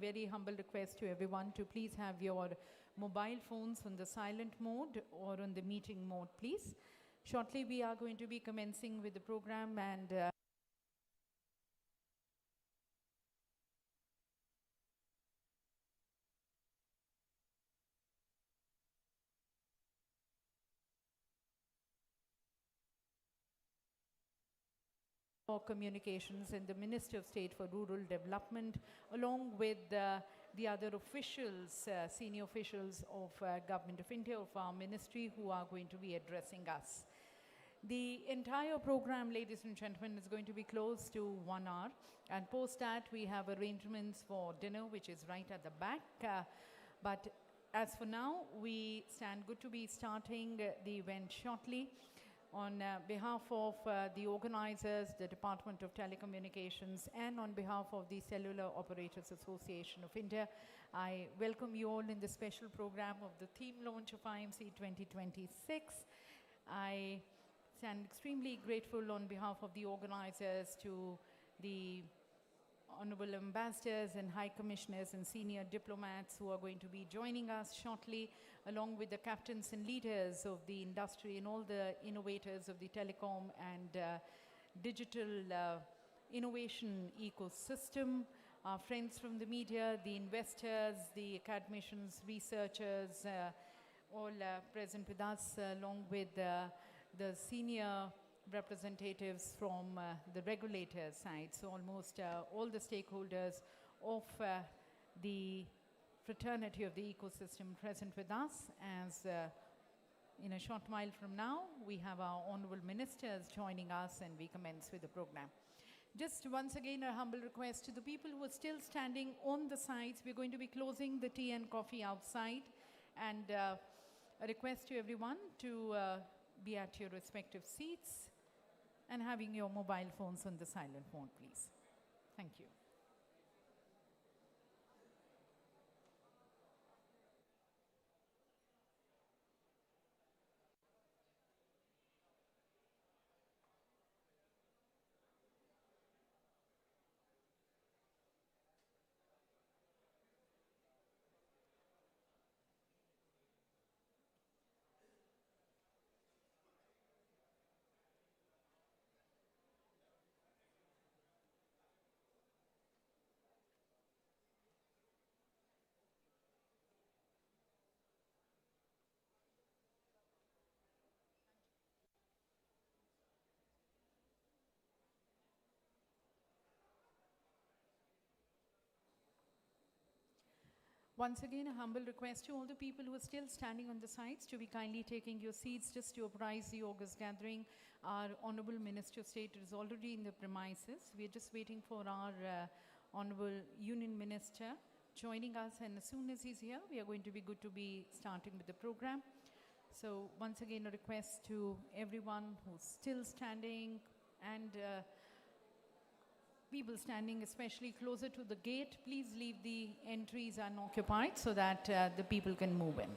very humble request to everyone to please have your mobile phones on the silent mode or on the meeting mode, please. Shortly, we are going to be commencing with the program and for communications and the Minister of State for Rural Development, along with the other officials, senior officials of Government of India, of our ministry, who are going to be addressing us. The entire program, ladies and gentlemen, is going to be close to 1 hour. And post that, we have arrangements for dinner, which is right at the back. But as for now, we stand good to be starting the event shortly. On behalf of the organizers, the Department of Telecommunications, and on behalf of the Cellular Operators Association of India, I welcome you all in the special program of the theme launch of IMC 2026. I stand extremely grateful on behalf of the organizers to the Honorable Ambassadors and High Commissioners and senior diplomats who are going to be joining us shortly, along with the captains and leaders of the industry and all the innovators of the telecom and digital innovation ecosystem, our friends from the media, the investors, the academicians, researchers, all present with us, along with the senior representatives from the regulator side. So almost all the stakeholders of the fraternity of the ecosystem present with us. As in a short while from now, we have our honorable ministers joining us and we commence with the program. Just once again, a humble request to the people who are still standing on the sides. We're going to be closing the tea and coffee outside, and a request to everyone to be at your respective seats and having your mobile phones on the silent mode, please. Thank you. Once again, a humble request to all the people who are still standing on the sides to be kindly taking your seats. Just to apprise the August gathering, our Honorable Minister of State is already in the premises. We're just waiting for our Honorable Union Minister joining us, and as soon as he's here, we are going to be good to be starting with the program. So once again, a request to everyone who's still standing and people standing especially closer to the gate, please leave the entries unoccupied so that the people can move in.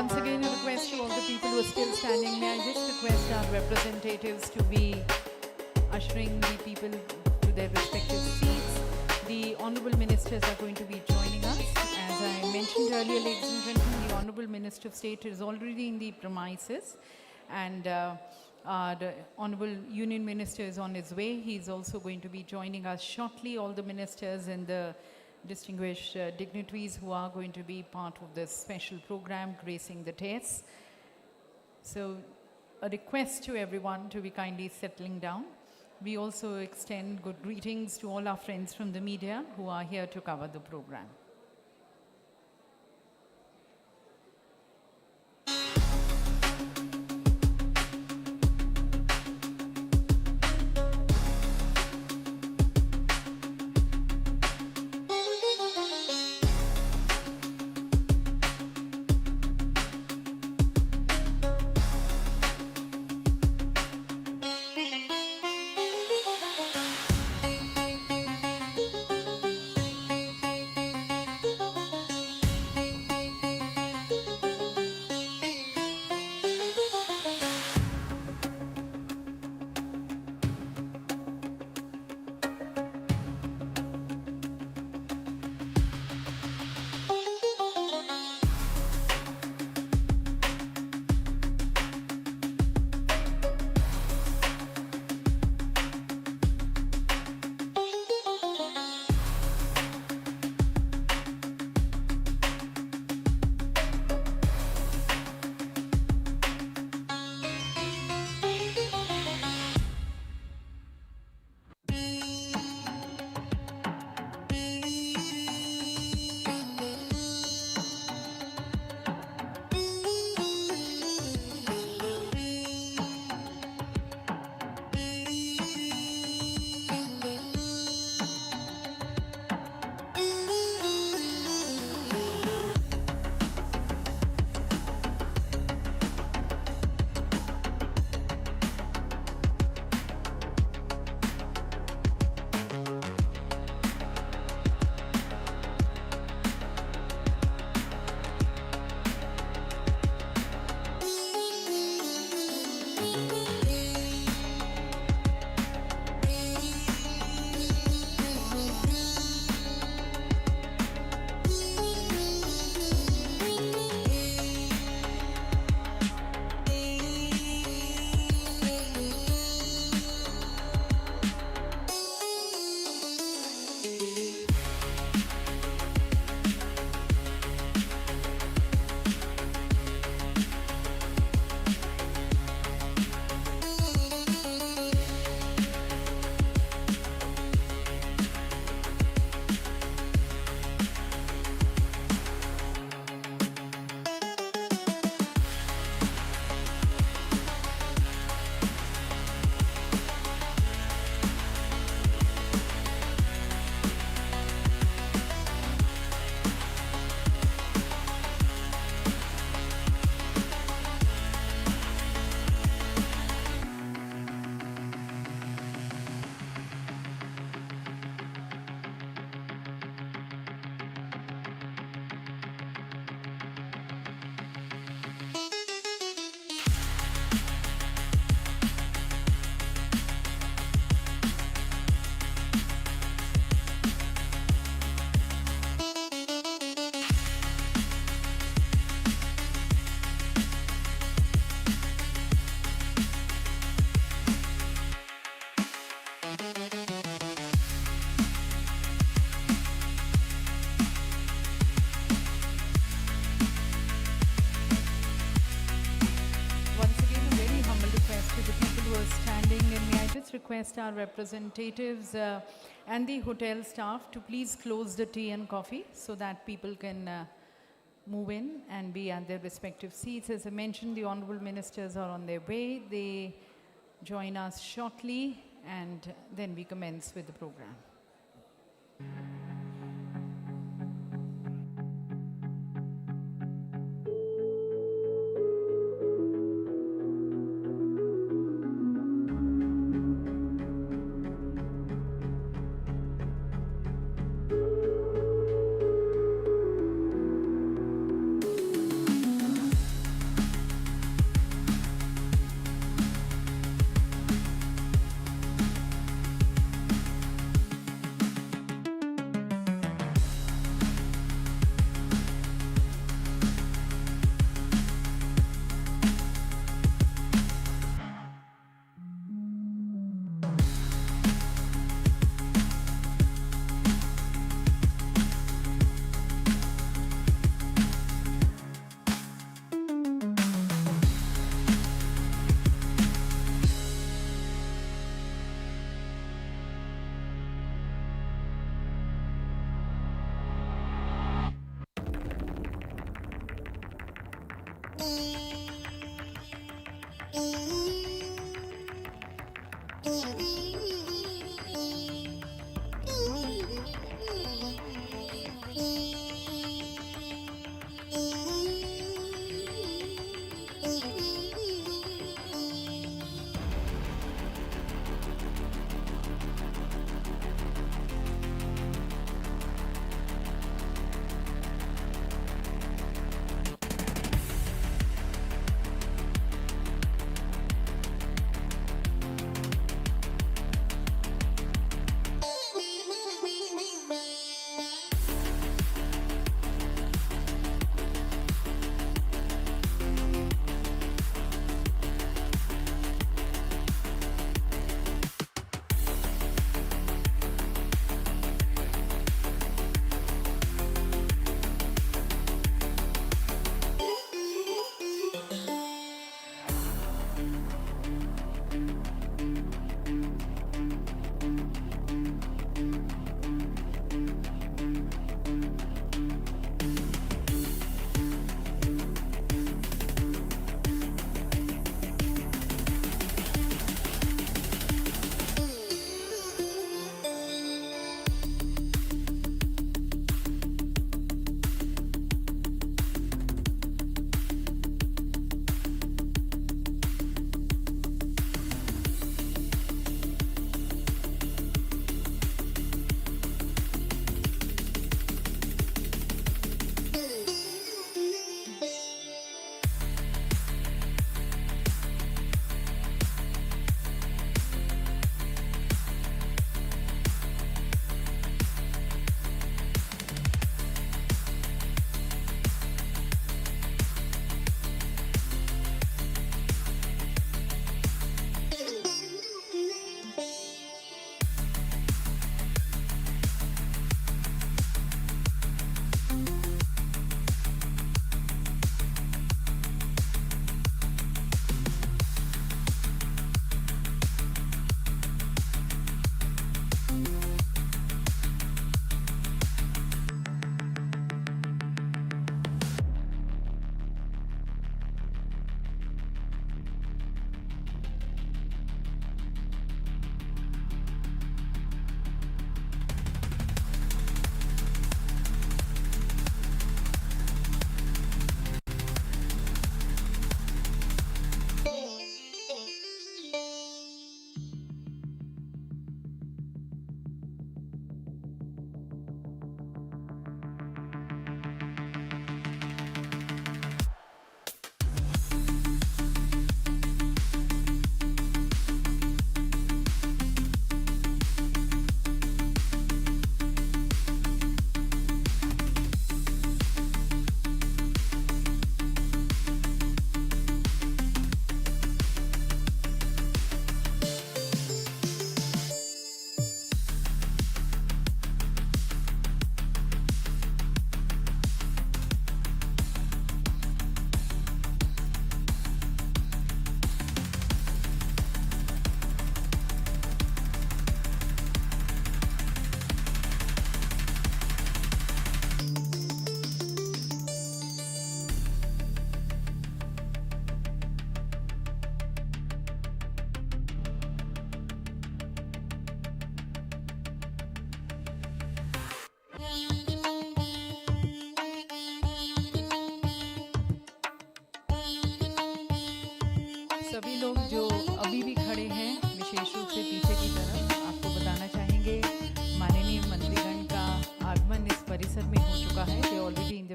Once again, a request to all the people who are still standing. May I just request our representatives to be ushering the people to their respective seats. The Honourable Ministers are going to be joining us. As I mentioned earlier, ladies and gentlemen, the Honourable Minister of State is already in the premises, and the Honourable Union Minister is on his way. He is also going to be joining us shortly. All the ministers and the distinguished dignitaries who are going to be part of this special program, gracing the dais. So a request to everyone to be kindly settling down. We also extend good greetings to all our friends from the media who are here to cover the program. Request our representatives and the hotel staff to please close the tea and coffee so that people can move in and be at their respective seats. As I mentioned, the Honourable Ministers are on their way. They join us shortly and then we commence with the program.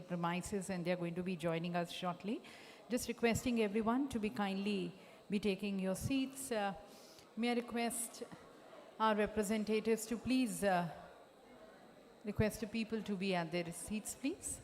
premises, and they're going to be joining us shortly. Just requesting everyone to be kindly be taking your seats. May I request our representatives to please request the people to be at their seats, please.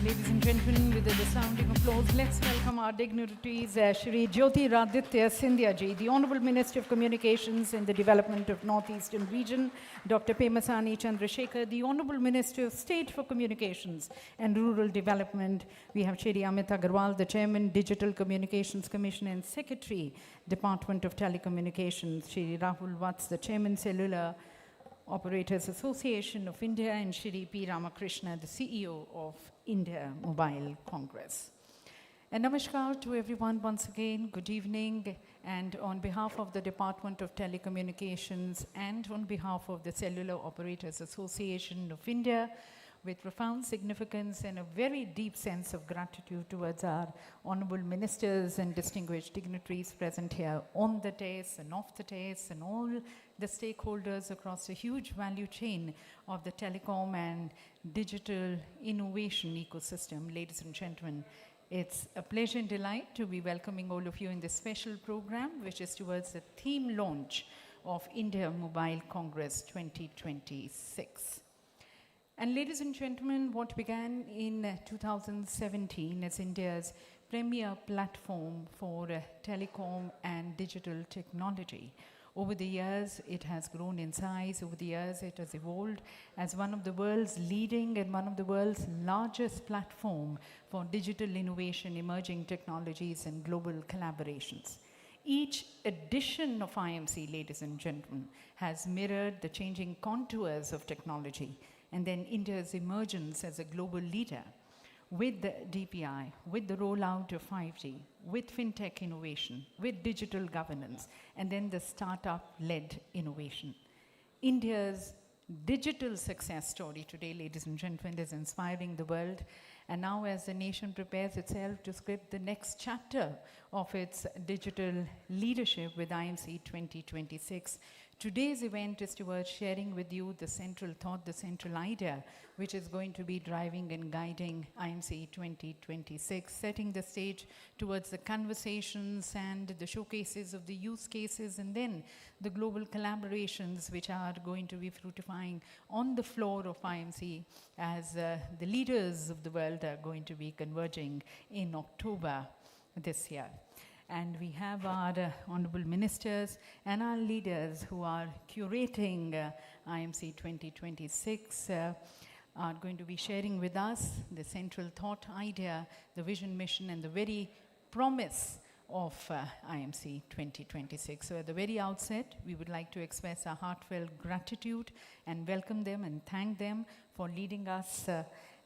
Ladies and gentlemen, with a resounding applause, let's welcome our dignitaries, Shri Jyoti Raditya Scindia Ji, the Honorable Minister of Communications and the Development of Northeastern Region, Dr. Pemasani Chandrasekhar, the Honorable Minister of State for Communications and Rural Development. We have Shri Amit Agarwal, the Chairman, Digital Communications Commission and Secretary, Department of Telecommunications, Shri Rahul Vats, the Chairman, Cellular Operators Association of India, and Shri P. Ramakrishna, the CEO of India Mobile Congress. And namaskar to everyone once again. Good evening. And on behalf of the Department of Telecommunications and on behalf of the Cellular Operators Association of India, with profound significance and a very deep sense of gratitude towards our honorable ministers and distinguished dignitaries present here on the dais and off the dais and all the stakeholders across a huge value chain of the telecom and digital innovation ecosystem. Ladies and gentlemen, it's a pleasure and delight to be welcoming all of you in this special program, which is towards the theme launch of India Mobile Congress 2026. And ladies and gentlemen, what began in 2017 as India's premier platform for telecom and digital technology, over the years, it has grown in size. Over the years, it has evolved as one of the world's leading and one of the world's largest platform for digital innovation, emerging technologies, and global collaborations. Each edition of IMC, ladies and gentlemen, has mirrored the changing contours of technology and then India's emergence as a global leader with the DPI, with the rollout of 5G, with fintech innovation, with digital governance, and then the startup-led innovation. India's digital success story today, ladies and gentlemen, is inspiring the world. And now as the nation prepares itself to script the next chapter of its digital leadership with IMC 2026, today's event is towards sharing with you the central thought, the central idea, which is going to be driving and guiding IMC 2026, setting the stage towards the conversations and the showcases of the use cases, and then the global collaborations which are going to be fructifying on the floor of IMC as the leaders of the world are going to be converging in October this year. And we have our honorable ministers and our leaders who are curating IMC 2026 are going to be sharing with us the central thought, idea, the vision, mission, and the very promise of IMC 2026. So at the very outset, we would like to express our heartfelt gratitude and welcome them and thank them for leading us.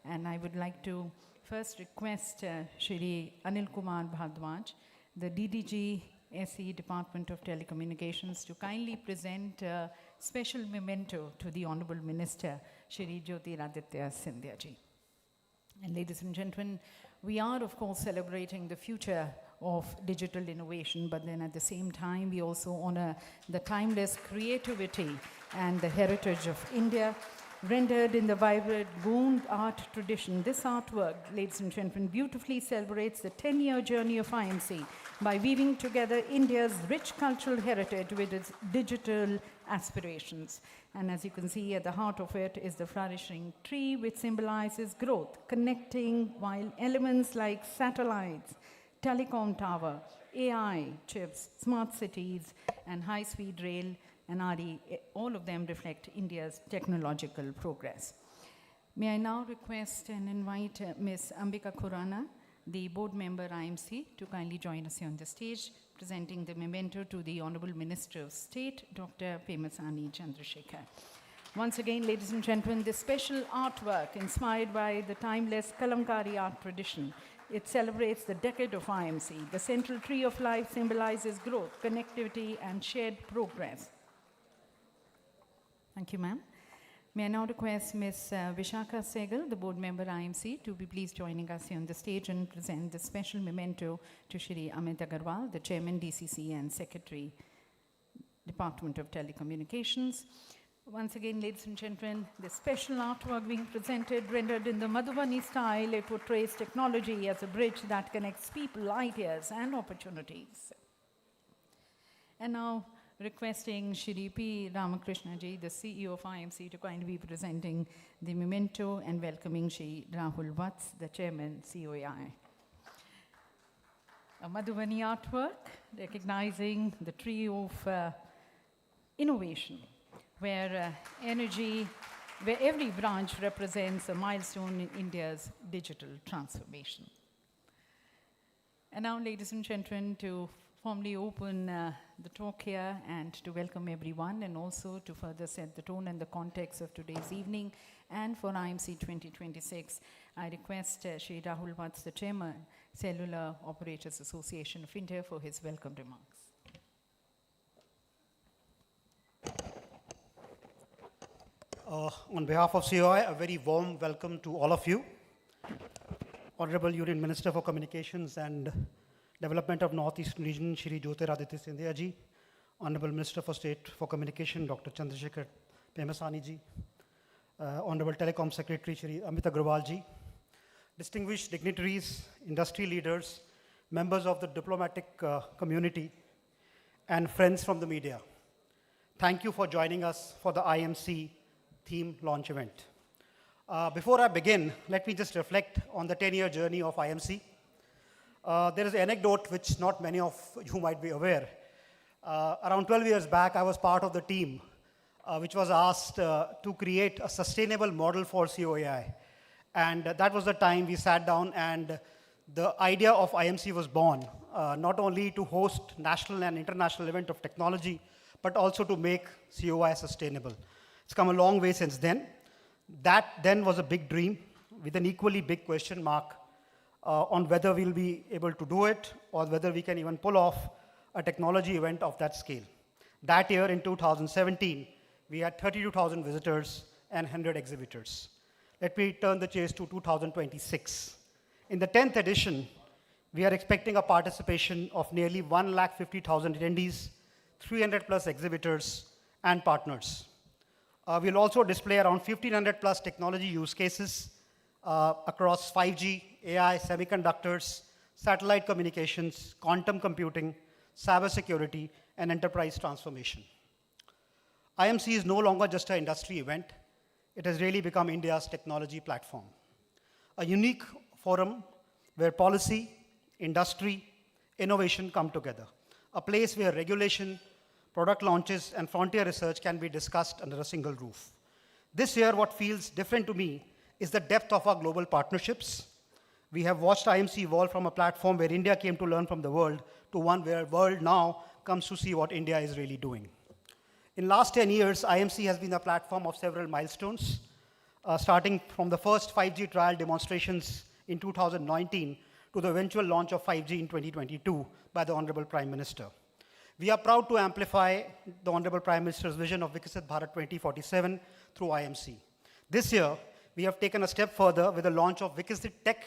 And I would like to first request Shri Anil Kumar Bhardwaj, the DDG SE Department of Telecommunications, to kindly present a special memento to the Honorable Minister, Shri Jyotiraditya Scindia ji. And ladies and gentlemen, we are of course celebrating the future of digital innovation, but then at the same time, we also honor the timeless creativity and the heritage of India, rendered in the vibrant Gond art tradition. This artwork, ladies and gentlemen, beautifully celebrates the 10-year journey of IMC by weaving together India's rich cultural heritage with its digital aspirations. And as you can see, at the heart of it is the flourishing tree, which symbolizes growth, connecting while elements like satellites, telecom tower, AI chips, smart cities, and high-speed rail and RE, all of them reflect India's technological progress. May I now request and invite Ms. Ambika Khurana, the board member IMC, to kindly join us here on the stage, presenting the memento to the Honorable Minister of State, Dr. Pemasani Chandrasekhar. Once again, ladies and gentlemen, this special artwork inspired by the timeless Kalamkari art tradition. It celebrates the decade of IMC. The central tree of life symbolizes growth, connectivity, and shared progress. Thank you, ma'am. May I now request Ms. Vishakha Sehgal, the board member IMC, to be pleased joining us here on the stage and present the special memento to Shri Amit Agarwal, the Chairman, DCC, and Secretary, Department of Telecommunications. Once again, ladies and gentlemen, the special artwork being presented, rendered in the Madhubani style, it portrays technology as a bridge that connects people, ideas, and opportunities. And now, requesting Shri P. Ramakrishna ji, the CEO of IMC, to kindly be presenting the memento and welcoming Shri Rahul Vats, the Chairman, COI. A Madhubani artwork recognizing the tree of innovation, where where every branch represents a milestone in India's digital transformation. And now, ladies and gentlemen, to formally open the talk here and to welcome everyone, and also to further set the tone and the context of today's evening and for IMC 2026, I request Shri Rahul Vats, the Chairman, Cellular Operators Association of India, for his welcome remarks. On behalf of COI, a very warm welcome to all of you. Honorable Union Minister for Communications and Development of Northeast Region, Shri Jyotiraditya Scindia ji. Honorable Minister for State for Communication, Dr. Chandrasekhar Pemasani ji. Honorable Telecom Secretary, Shri Amit Agrawal ji. Distinguished dignitaries, industry leaders, members of the diplomatic community, and friends from the media. Thank you for joining us for the IMC theme launch event. Before I begin, let me just reflect on the 10-year journey of IMC. There is an anecdote which not many of you might be aware. Around 12 years back, I was part of the team which was asked to create a sustainable model for COAI. And that was the time we sat down and the idea of IMC was born, not only to host national and international event of technology, but also to make COI sustainable. It's come a long way since then. That then was a big dream with an equally big question mark on whether we'll be able to do it or whether we can even pull off a technology event of that scale. That year in 2017, we had 32,000 visitors and 100 exhibitors. Let me turn the chase to 2026. In the 10th edition, we are expecting a participation of nearly 150,000 attendees, 300 plus exhibitors and partners. We'll also display around 1,500 plus technology use cases across 5G, AI, semiconductors, satellite communications, quantum computing, cybersecurity, and enterprise transformation. IMC is no longer just an industry event. It has really become India's technology platform. A unique forum where policy, industry, innovation come together. A place where regulation, product launches, and frontier research can be discussed under a single roof. This year, what feels different to me is the depth of our global partnerships. We have watched IMC evolve from a platform where India came to learn from the world to one where the world now comes to see what India is really doing. In last 10 years, IMC has been a platform of several milestones, starting from the first 5G trial demonstrations in 2019 to the eventual launch of 5G in 2022 by the Honorable Prime Minister. We are proud to amplify the Honorable Prime Minister's vision of Viksit Bharat 2047 through IMC. This year, we have taken a step further with the launch of Viksit Tech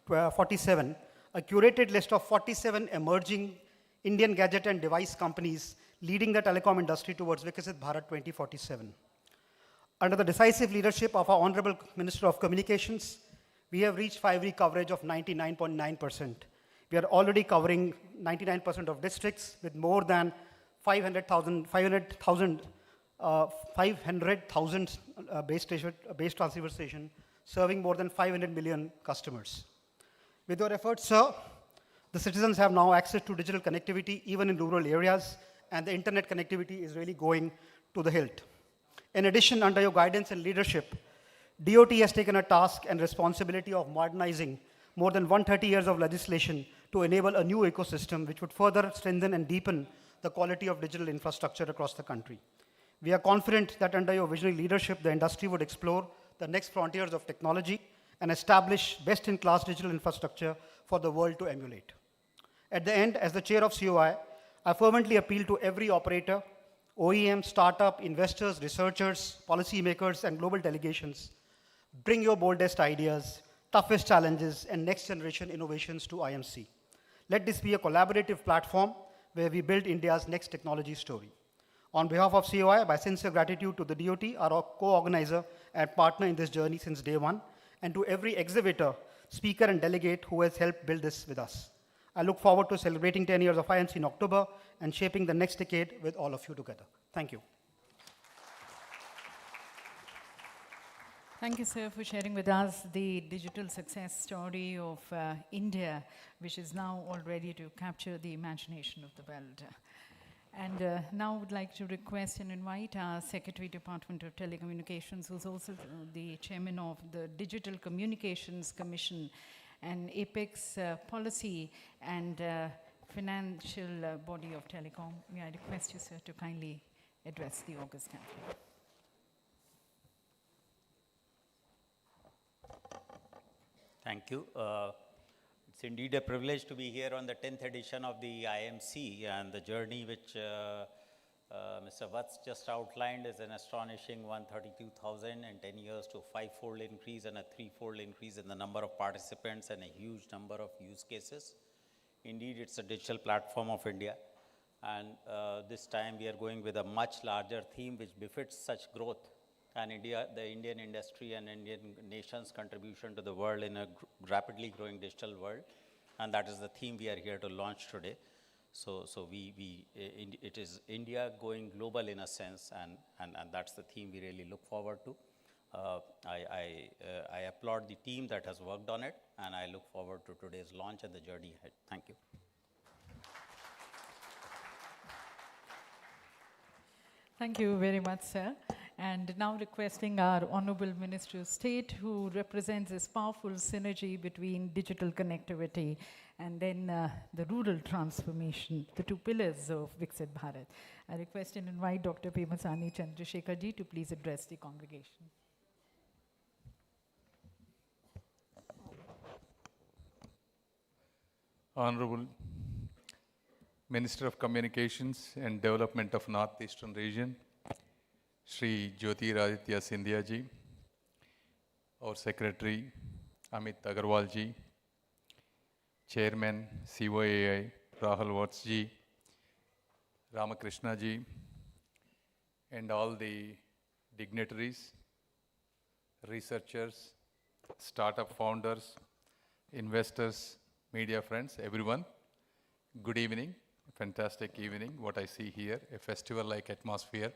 47, a curated list of 47 emerging Indian gadget and device companies leading the telecom industry towards Viksit Bharat 2047. Under the decisive leadership of our Honorable Minister of Communications, we have reached 5G coverage of 99.9%. We are already covering 99% of districts with more than 500,000 base transceiver station, serving more than 500 million customers. With your efforts, sir, the citizens have now access to digital connectivity even in rural areas, and the internet connectivity is really going to the hilt. In addition, under your guidance and leadership, DOT has taken a task and responsibility of modernizing more than 130 years of legislation to enable a new ecosystem which would further strengthen and deepen the quality of digital infrastructure across the country. We are confident that under your visionary leadership, the industry would explore the next frontiers of technology and establish best-in-class digital infrastructure for the world to emulate. At the end, as the chair of COI, I fervently appeal to every operator, OEM, startup, investors, researchers, policymakers, and global delegations. Bring your boldest ideas, toughest challenges, and next-generation innovations to IMC. Let this be a collaborative platform where we build India's next technology story. On behalf of COI, my sincere gratitude to the DOT, our co-organizer and partner in this journey since day one, and to every exhibitor, speaker, and delegate who has helped build this with us. I look forward to celebrating 10 years of IMC in October and shaping the next decade with all of you together. Thank you. Thank you, sir, for sharing with us the digital success story of India, which is now all ready to capture the imagination of the world. And now I would like to request and invite our Secretary, Department of Telecommunications, who's also the chairman of the Digital Communications Commission and Apex Policy and Financial Body of Telecom. May I request you, sir, to kindly address the August gathering. Thank you. It's indeed a privilege to be here on the 10th edition of the IMC and the journey which Mr. Vats just outlined is an astonishing 132,000 in 10 years to a five-fold increase and a three-fold increase in the number of participants and a huge number of use cases. Indeed, it's a digital platform of India. And this time we are going with a much larger theme which befits such growth and India, the Indian industry and Indian nation's contribution to the world in a rapidly growing digital world. And that is the theme we are here to launch today. So it is India going global in a sense, and that's the theme we really look forward to. I applaud the team that has worked on it, and I look forward to today's launch and the journey ahead. Thank you. Thank you very much, sir. And now requesting our Honorable Minister of State, who represents this powerful synergy between digital connectivity and then the rural transformation, the two pillars of Viksit Bharat. I request and invite Dr. Pemasani Chandrasekhar ji to please address the congregation. Honorable Minister of Communications and Development of Northeastern Region, Shri Jyotiraditya Scindia ji, our Secretary Amit Agarwal ji, Chairman COAI Rahul Watts ji, Ramakrishna ji, and all the dignitaries, researchers, startup founders, investors, media friends, everyone, good evening, fantastic evening, what I see here, a festival-like atmosphere.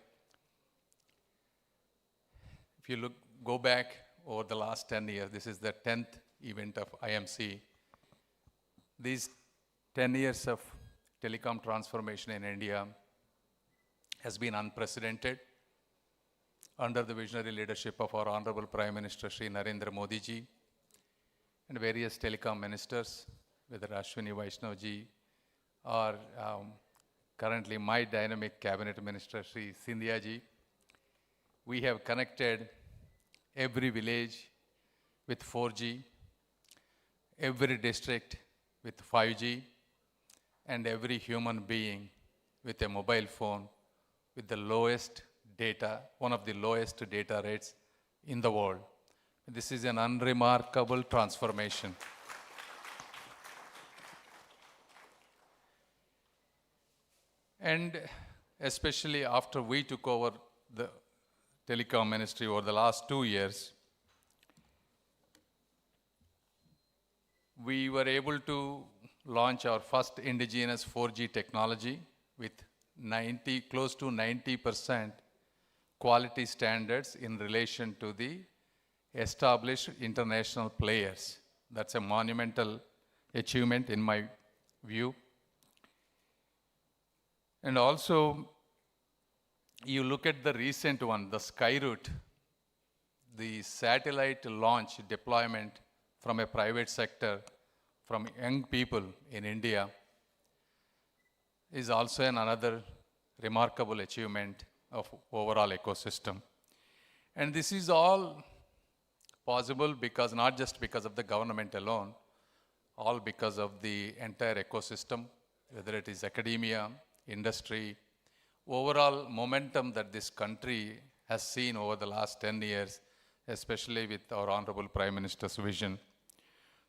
If you go back over the last 10 years, this is the 10th event of IMC. These 10 years of telecom transformation in India has been unprecedented under the visionary leadership of our Honorable Prime Minister Shri Narendra Modi ji and various telecom ministers, whether Ashwini Vaishnav ji or currently my dynamic cabinet minister Shri Scindia ji. We have connected every village with 4G, every district with 5G, and every human being with a mobile phone with the lowest data, one of the lowest data rates in the world. This is an unremarkable transformation. And especially after we took over the telecom ministry over the last 2 years, we were able to launch our first indigenous 4G technology with close to 90% quality standards in relation to the established international players. That's a monumental achievement in my view. And also, you look at the recent one, the Skyroot, the satellite launch deployment from a private sector, from young people in India, is also another remarkable achievement of overall ecosystem. And this is all possible because, not just because of the government alone, all because of the entire ecosystem, whether it is academia, industry, overall momentum that this country has seen over the last 10 years, especially with our Honorable Prime Minister's vision.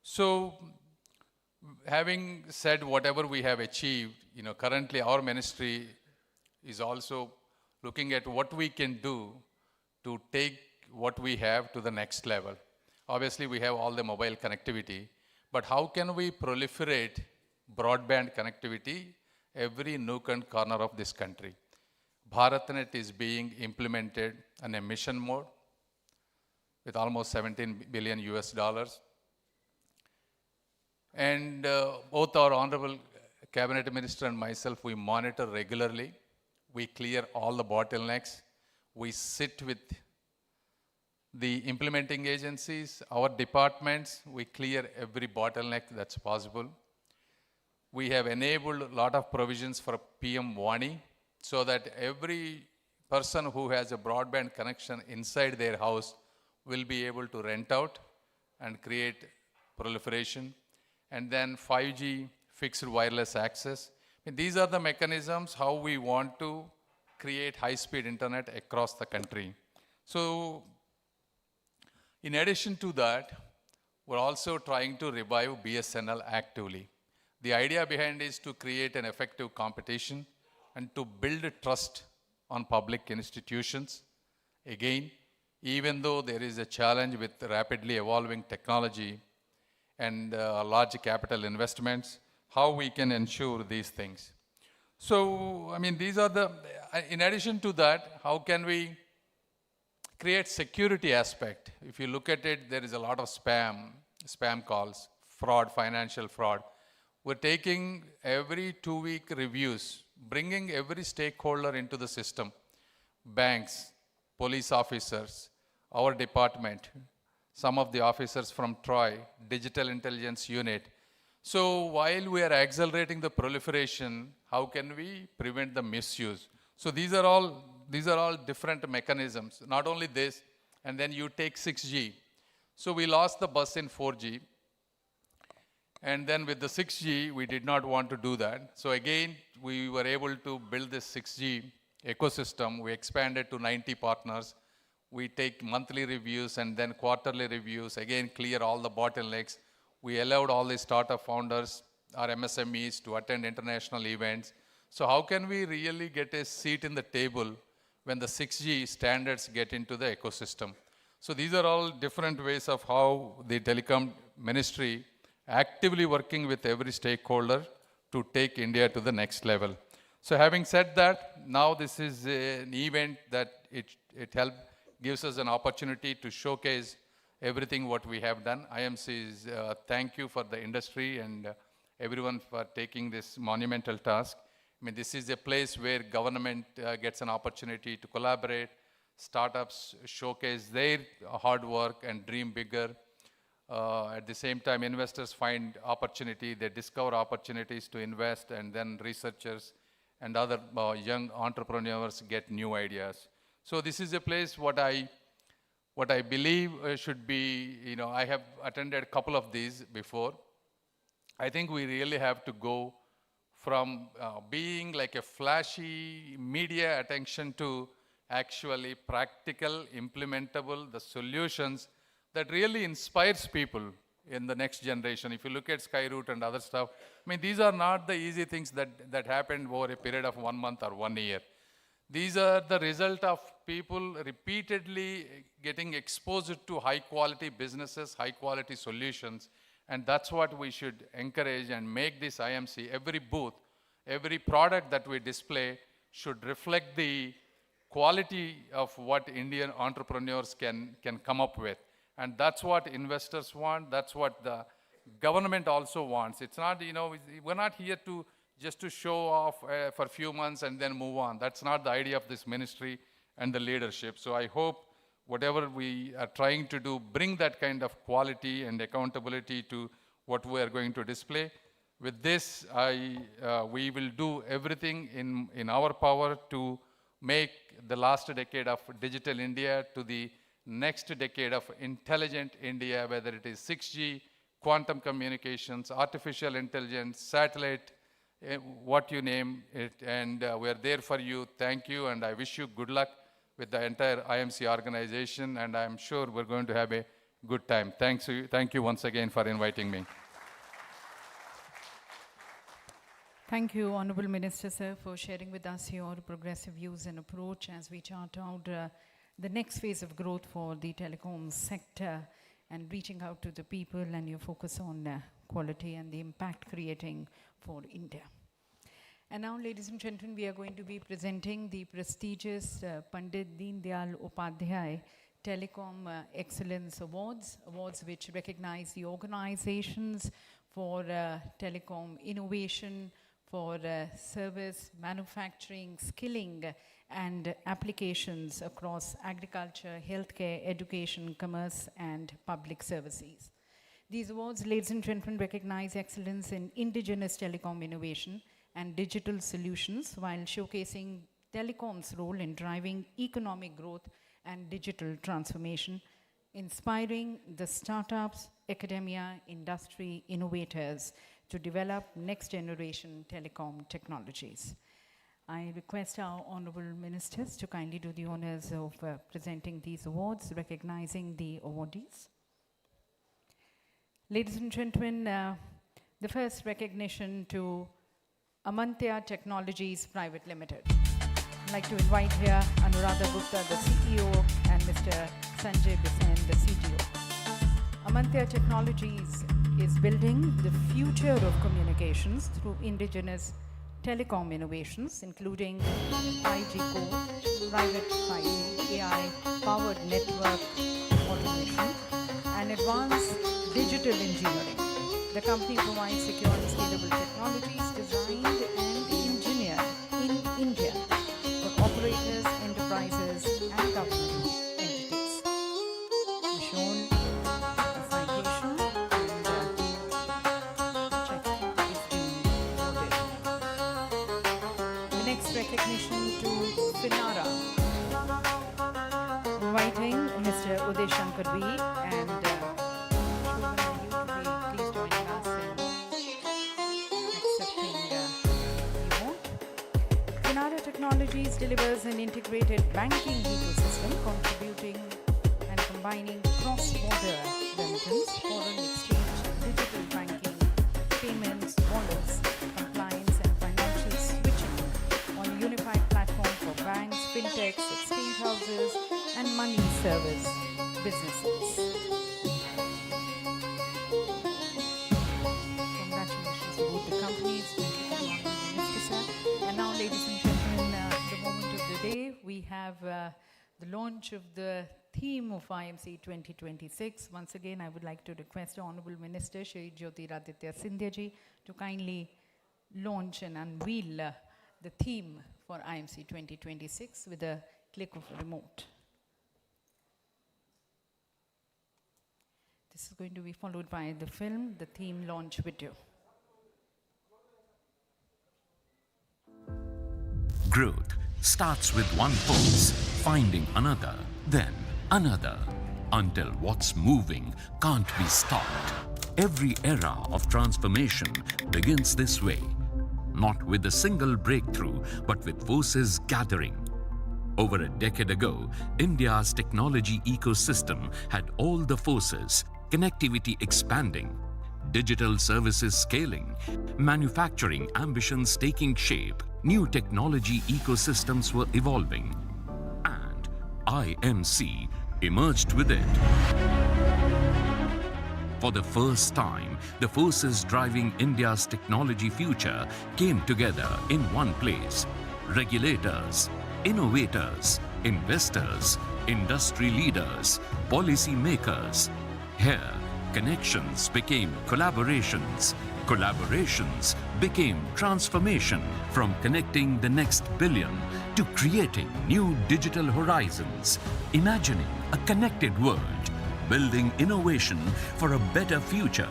So, having said whatever we have achieved, currently our ministry is also looking at what we can do to take what we have to the next level. Obviously, we have all the mobile connectivity, but how can we proliferate broadband connectivity every nook and corner of this country? BharatNet is being implemented in a mission mode with almost $17 billion US. And both our Honorable Cabinet Minister and myself, we monitor regularly. We clear all the bottlenecks. We sit with the implementing agencies, our departments, we clear every bottleneck that's possible. We have enabled a lot of provisions for PM Vani so that every person who has a broadband connection inside their house will be able to rent out and create proliferation. And then 5G fixed wireless access. And these are the mechanisms how we want to create high-speed internet across the country. So in addition to that, we're also trying to revive BSNL actively. The idea behind is to create an effective competition and to build trust on public institutions. Again, even though there is a challenge with rapidly evolving technology and large capital investments, how we can ensure these things. So, I mean, these are the, in addition to that, how can we create security aspect? If you look at it, there is a lot of spam calls, fraud, financial fraud. We're taking every 2-week reviews, bringing every stakeholder into the system, banks, police officers, our department, some of the officers from Troy, Digital Intelligence Unit. So while we are accelerating the proliferation, how can we prevent the misuse? So these are all different mechanisms. Not only this, and then you take 6G. So we lost the bus in 4G. And then with the 6G, we did not want to do that. So again, we were able to build this 6G ecosystem. We expanded to 90 partners. We take monthly reviews and then quarterly reviews, again, clear all the bottlenecks. We allowed all the startup founders, our MSMEs, to attend international events. So how can we really get a seat in the table when the 6G standards get into the ecosystem? So these are all different ways of how the telecom ministry actively working with every stakeholder to take India to the next level. So having said that, now this is an event that it gives us an opportunity to showcase everything what we have done. IMC is thank you for the industry and everyone for taking this monumental task. I mean, this is a place where government gets an opportunity to collaborate, startups showcase their hard work and dream bigger. At the same time, investors find opportunity, they discover opportunities to invest, and then researchers and other young entrepreneurs get new ideas. So this is a place what I believe should be, I have attended a couple of these before. I think we really have to go from being like a flashy media attention to actually practical, implementable, the solutions that really inspires people in the next generation. If you look at Skyroot and other stuff, I mean, these are not the easy things that happened over a period of 1 month or 1 year. These are the result of people repeatedly getting exposed to high quality businesses, high quality solutions, and that's what we should encourage and make this IMC. Every booth, every product that we display should reflect the quality of what Indian entrepreneurs can come up with. And that's what investors want, that's what the government also wants. It's not, we're not here to just to show off for a few months and then move on. That's not the idea of this ministry and the leadership. So I hope whatever we are trying to do, bring that kind of quality and accountability to what we are going to display. With this, we will do everything in our power to make the last decade of digital India to the next decade of intelligent India, whether it is 6G, quantum communications, artificial intelligence, satellite, what you name it, and we're there for you. Thank you, and I wish you good luck with the entire IMC organization, and I'm sure we're going to have a good time. Thank you once again for inviting me. Thank you, Honorable Minister, sir, for sharing with us your progressive views and approach as we chart out the next phase of growth for the telecom sector and reaching out to the people and your focus on quality and the impact creating for India. And now, ladies and gentlemen, we are going to be presenting the prestigious Pandit Deen Dayal Upadhyay Telecom Excellence Awards, awards which recognize the organizations for telecom innovation, for service, manufacturing, skilling, and applications across agriculture, healthcare, education, commerce, and public services. These awards, ladies and gentlemen, recognize excellence in indigenous telecom innovation and digital solutions while showcasing telecom's role in driving economic growth and digital transformation, inspiring the startups, academia, industry, innovators to develop next generation telecom technologies. I request our honorable ministers to kindly do the honors of presenting these awards, recognizing the awardees. Ladies and gentlemen, the first recognition to Amantya Technologies Private Limited. I'd like to invite here Anuradha Gupta, the CEO, and Mr. Sanjay Bisen, the CTO. Amantya Technologies is building the future of communications through indigenous telecom innovations, including 5G core, private 5G, AI-powered network automation, and advanced digital engineering. The company provides secure and scalable technologies designed and engineered in India for operators, enterprises, and government entities. We've shown a citation and check is being noted. The next recognition to Finara, inviting Mr. Uday Shankar B and please joining us in accepting the award. Finara Technologies delivers an integrated banking ecosystem contributing and combining cross-border remittance, foreign exchange, digital banking, payments, wallets, compliance and financial switching on a unified platform for banks, fintechs, exchange houses and money service businesses. Congratulations to both the companies. Thank you for the honorable minister, sir. And now, ladies and gentlemen, the moment of the day, we have the launch of the theme of IMC 2026. Once again, I would like to request the Honorable Minister, Shri Jyotiraditya Scindia ji, to kindly launch and unveil the theme for IMC 2026 with a click of a remote. This is going to be followed by the film, the theme launch video. Growth starts with one pulse, finding another, then another, until what's moving can't be stopped. Every era of transformation begins this way, not with a single breakthrough, but with forces gathering. Over a decade ago, India's technology ecosystem had all the forces: connectivity expanding, digital services scaling, manufacturing ambitions taking shape, new technology ecosystems were evolving, and IMC emerged with it. For the first time, the forces driving India's technology future came together in one place: regulators, innovators, investors, industry leaders, policy makers. Here, connections became collaborations. Collaborations became transformation, from connecting the next billion to creating new digital horizons, imagining a connected world, building innovation for a better future,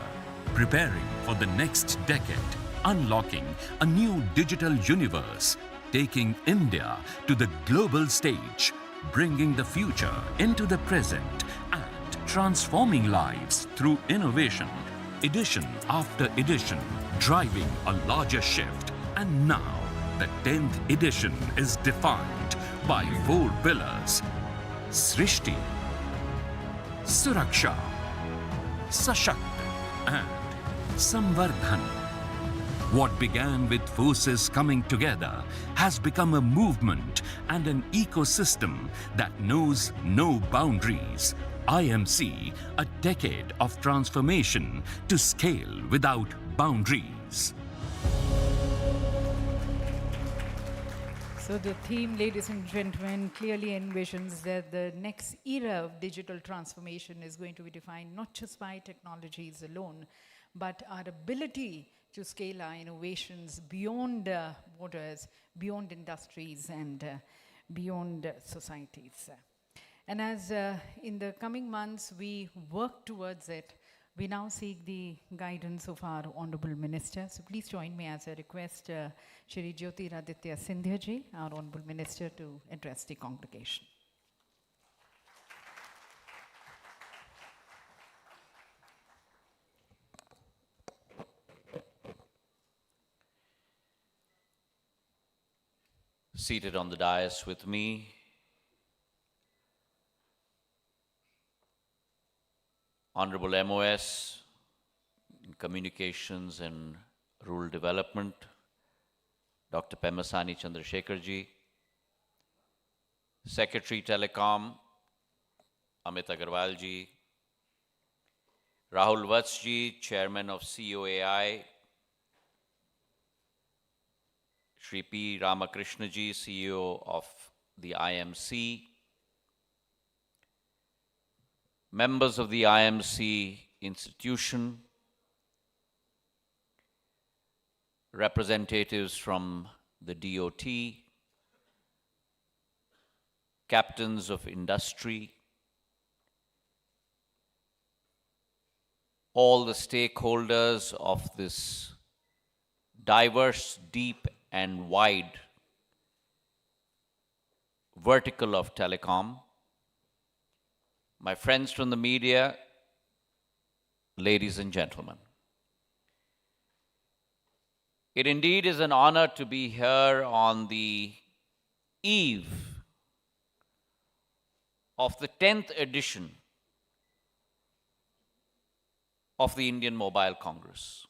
preparing for the next decade, unlocking a new digital universe, taking India to the global stage, bringing the future into the present, and transforming lives through innovation, edition after edition, driving a larger shift. And now, the 10th edition is defined by 4 pillars: Srishti, Suraksha, Sashakt, and Samvardhan. What began with forces coming together has become a movement and an ecosystem that knows no boundaries. IMC, a decade of transformation to scale without boundaries. So the theme, ladies and gentlemen, clearly envisions that the next era of digital transformation is going to be defined not just by technologies alone, but our ability to scale our innovations beyond borders, beyond industries, and beyond societies. And as in the coming months we work towards it, we now seek the guidance of our Honorable Minister. So please join me as I request Shri Jyotiraditya Scindia ji, our Honorable Minister, to address the congregation. Seated on the dais with me, Honorable MOS in Communications and Rural Development, Dr. Pemasani Chandrasekharji, Secretary Telecom, Amit Agarwalji, Rahul Vatsji, Chairman of COAI, Shri P. Ramakrishnaji, CEO of the IMC, members of the IMC institution, representatives from the DOT, captains of industry, all the stakeholders of this diverse, deep, and wide vertical of telecom, my friends from the media, ladies and gentlemen. It indeed is an honor to be here on the eve of the 10th edition of the Indian Mobile Congress.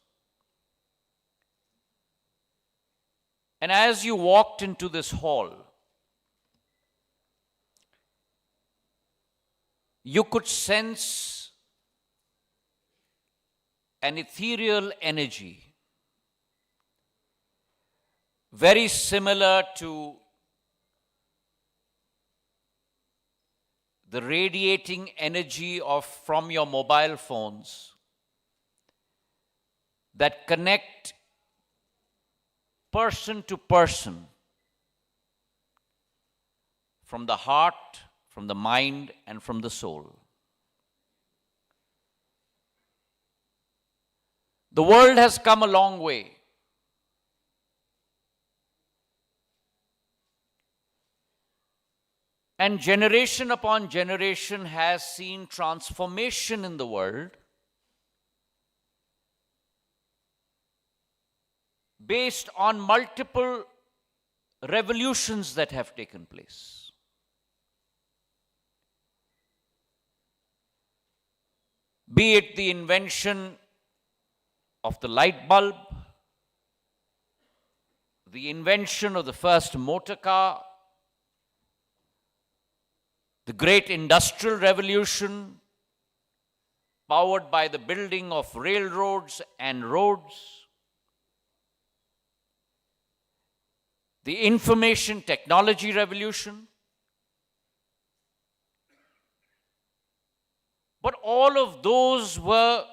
And as you walked into this hall, you could sense an ethereal energy very similar to the radiating energy from your mobile phones that connect person to person, from the heart, from the mind, and from the soul. The world has come a long way. And generation upon generation has seen transformation in the world based on multiple revolutions that have taken place. Be it the invention of the light bulb, the invention of the first motor car, the great industrial revolution powered by the building of railroads and roads, the information technology revolution. But all of those were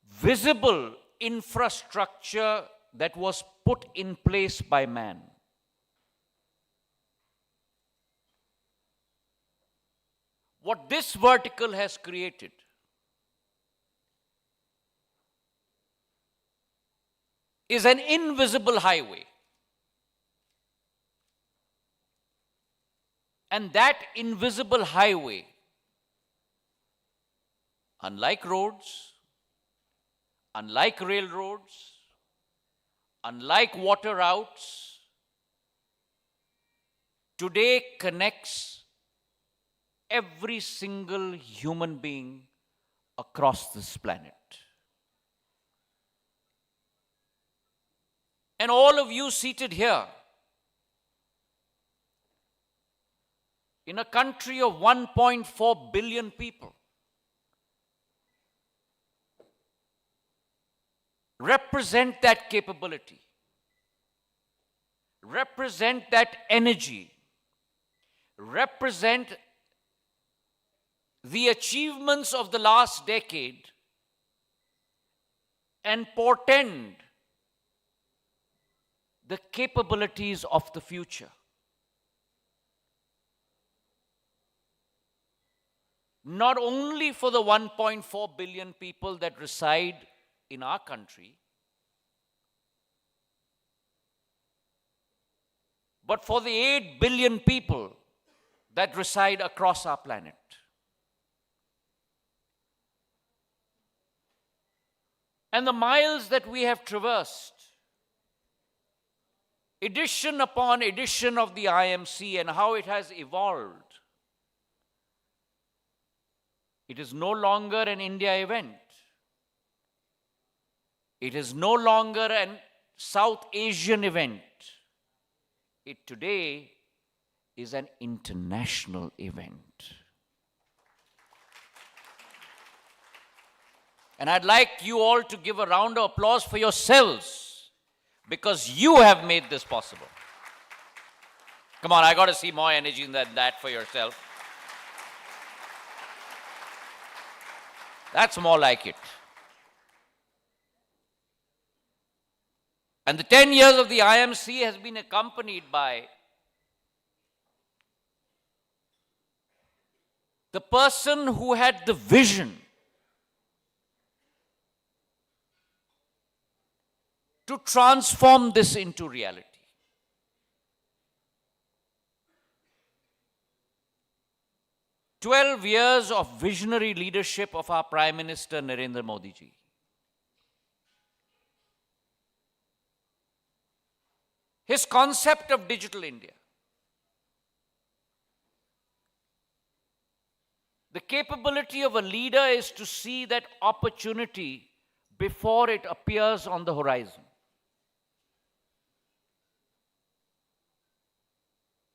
visible infrastructure that was put in place by man. What this vertical has created is an invisible highway. And that invisible highway, unlike roads, unlike railroads, unlike water routes, today connects every single human being across this planet. And all of you seated here in a country of 1.4 billion people represent that capability, represent that energy, represent the achievements of the last decade, and portend the capabilities of the future. Not only for the 1.4 billion people that reside in our country, but for the 8 billion people that reside across our planet. And the miles that we have traversed edition upon edition of the IMC and how it has evolved. It is no longer an India event. It is no longer an South Asian event. It today is an international event. And I'd like you all to give a round of applause for yourselves because you have made this possible. Come on, I got to see more energy than that for yourself. That's more like it. And the 10 years of the IMC has been accompanied by the person who had the vision to transform this into reality. "12 years of visionary leadership of our Prime Minister Narendra Modi ji. His concept of digital India. The capability of a leader is to see that opportunity before it appears on the horizon.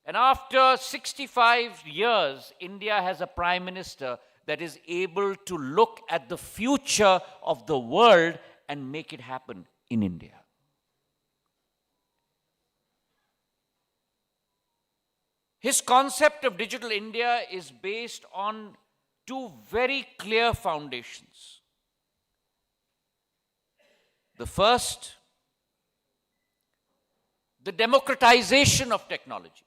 And after 65 years, India has a Prime Minister that is able to look at the future of the world and make it happen in India. His concept of digital India is based on two very clear foundations. The first, the democratization of technology.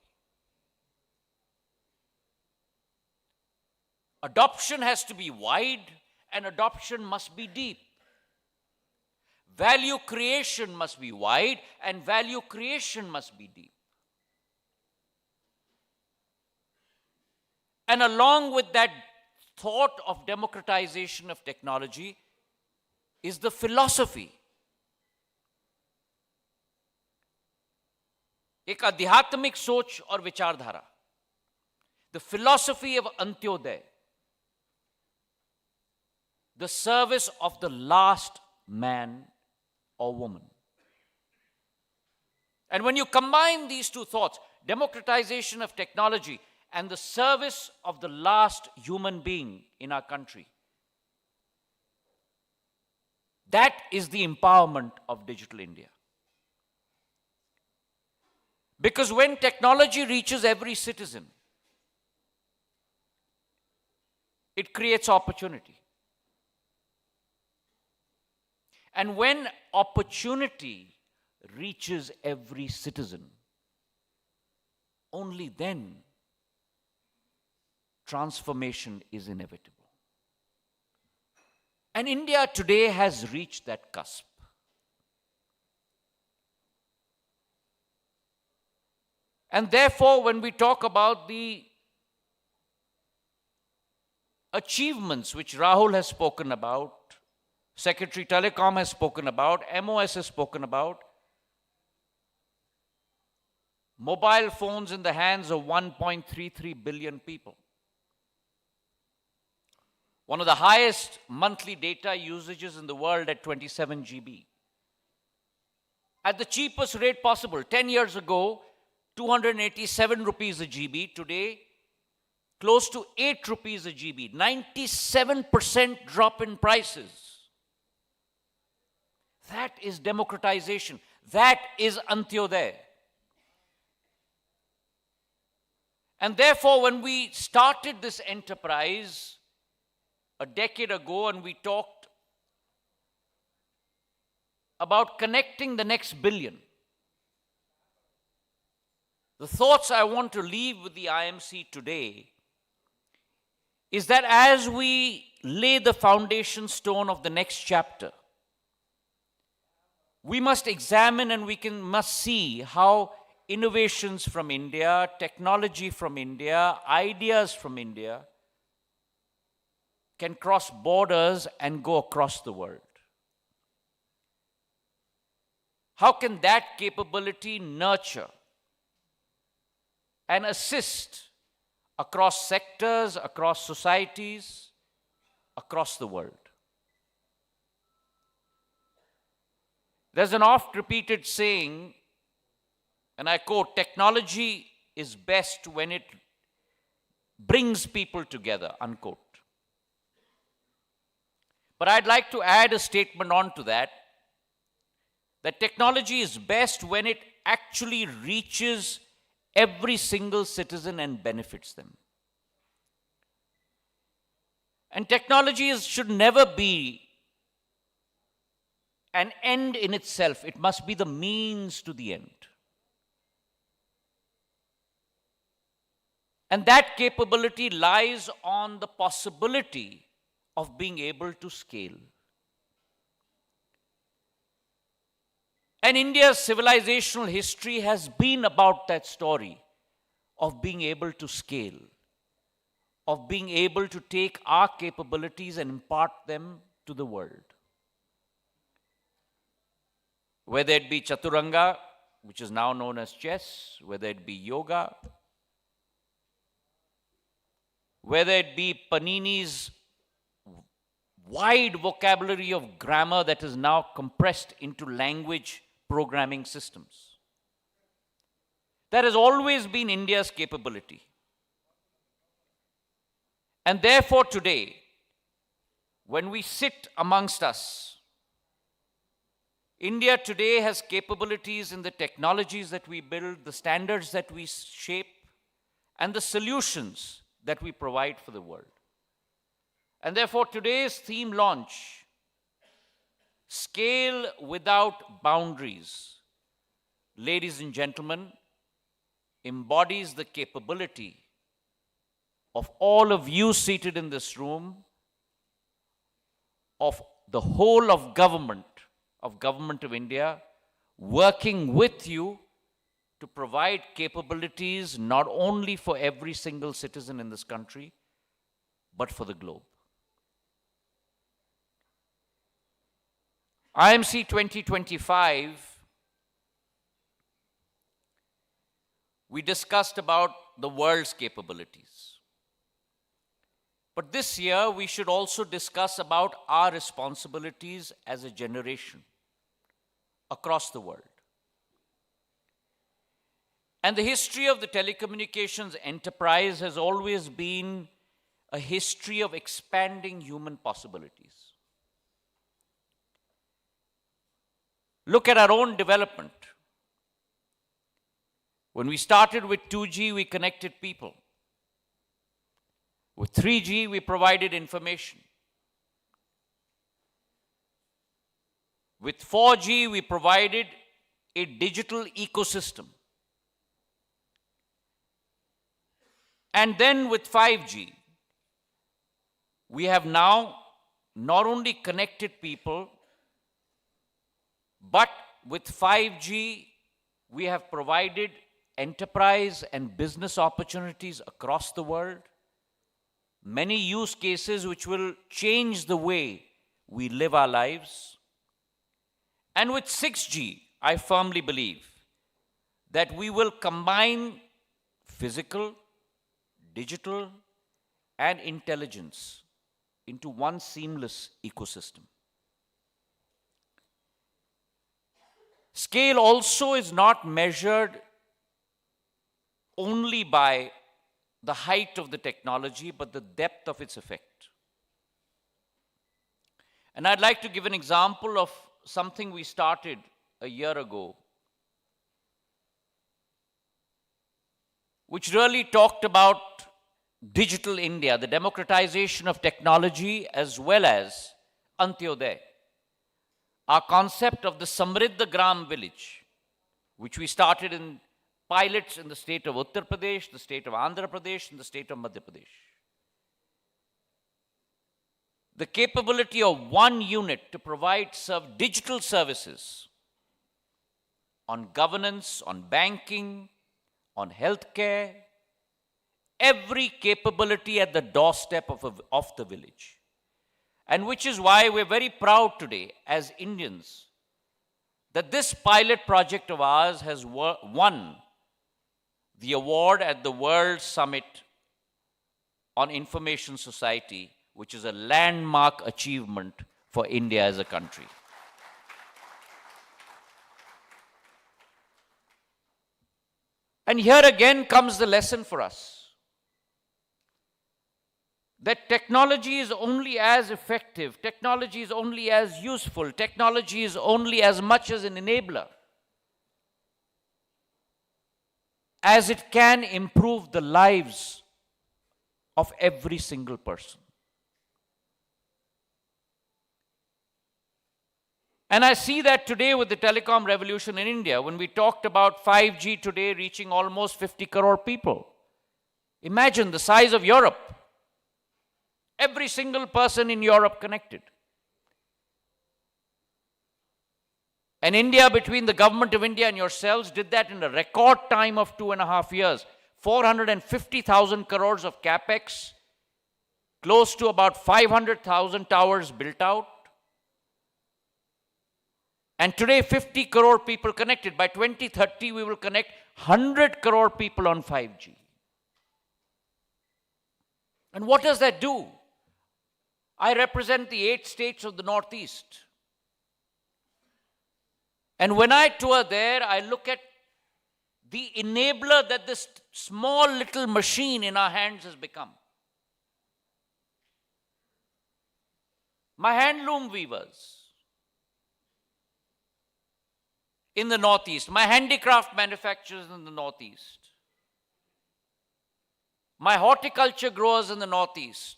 Adoption has to be wide and adoption must be deep. Value creation must be wide and value creation must be deep. And along with that thought of democratization of technology is the philosophy. एक आध्यात्मिक सोच और विचारधारा. The philosophy of Antyodaya. The service of the last man or woman. And when you combine these two thoughts, democratization of technology and the service of the last human being in our country, that is the empowerment of digital India. Because when technology reaches every citizen, it creates opportunity. And when opportunity reaches every citizen, only then transformation is inevitable. And India today has reached that cusp. And therefore, when we talk about the achievements which Rahul has spoken about, Secretary Telecom has spoken about, MOS has spoken about, mobile phones in the hands of 1.33 billion people. One of the highest monthly data usages in the world at 27 GB. At the cheapest rate possible. 10 years ago, 287 rupees a GB. Today, close to 8 rupees a GB. 97% drop in prices. That is democratization. That is Antyodaya. And therefore, when we started this enterprise a decade ago and we talked about connecting the next billion, the thoughts I want to leave with the IMC today is that as we lay the foundation stone of the next chapter, we must examine and must see how innovations from India, technology from India, ideas from India can cross borders and go across the world. how can that capability nurture and assist across sectors, across societies, across the world? There's an oft-repeated saying, and I quote, "Technology is best when it brings people together," unquote. But I'd like to add a statement onto that technology is best when it actually reaches every single citizen and benefits them. And technology should never be an end in itself. It must be the means to the end. And that capability lies on the possibility of being able to scale. And India's civilizational history has been about that story of being able to scale, of being able to take our capabilities and impart them to the world. Whether it be Chaturanga, which is now known as chess, whether it be yoga, whether it be Panini's wide vocabulary of grammar that is now compressed into language programming systems. That has always been India's capability. And therefore today, when we sit amongst us, India today has capabilities in the technologies that we build, the standards that we shape, and the solutions that we provide for the world. And therefore today's theme launch, Scale Without Boundaries, ladies and gentlemen, embodies the capability of all of you seated in this room, of the whole of Government of India, working with you to provide capabilities not only for every single citizen in this country, but for the globe. IMC 2025, we discussed about the world's capabilities. But this year, we should also discuss about our responsibilities as a generation across the world. And the history of the telecommunications enterprise has always been a history of expanding human possibilities. Look at our own development. When we started with 2G, we connected people. With 3G, we provided information. With 4G, we provided a digital ecosystem. And then with 5G, we have now not only connected people, but with 5G, we have provided enterprise and business opportunities across the world, many use cases which will change the way we live our lives. And with 6G, I firmly believe that we will combine physical, digital, and intelligence into one seamless ecosystem. Scale also is not measured only by the height of the technology, but the depth of its effect. And I'd like to give an example of something we started a year ago, which really talked about digital India, the democratization of technology, as well as Antyodaya. Our concept of the Samriddha Gram village, which we started in pilots in the state of Uttar Pradesh, the state of Andhra Pradesh, and the state of Madhya Pradesh. The capability of one unit to provide digital services on governance, on banking, on healthcare, every capability at the doorstep of the village. And which is why we're very proud today as Indians that this pilot project of ours has won the award at the World Summit on Information Society, which is a landmark achievement for India as a country. And here again comes the lesson for us, that technology is only as effective, technology is only as useful, technology is only as much as an enabler as it can improve the lives of every single person. And I see that today with the telecom revolution in India, when we talked about 5G today reaching almost 50 crore people. Imagine the size of Europe. Every single person in Europe connected. And India, between the government of India and yourselves, did that in a record time of 2.5 years. 450,000 crores of capex, close to about 500,000 towers built out. And today, 50 crore people connected. By 2030, we will connect 100 crore people on 5G. And what does that do? I represent the 8 states of the Northeast. And when I tour there, I look at the enabler that this small little machine in our hands has become. My handloom weavers in the Northeast, my handicraft manufacturers in the Northeast, my horticulture growers in the Northeast,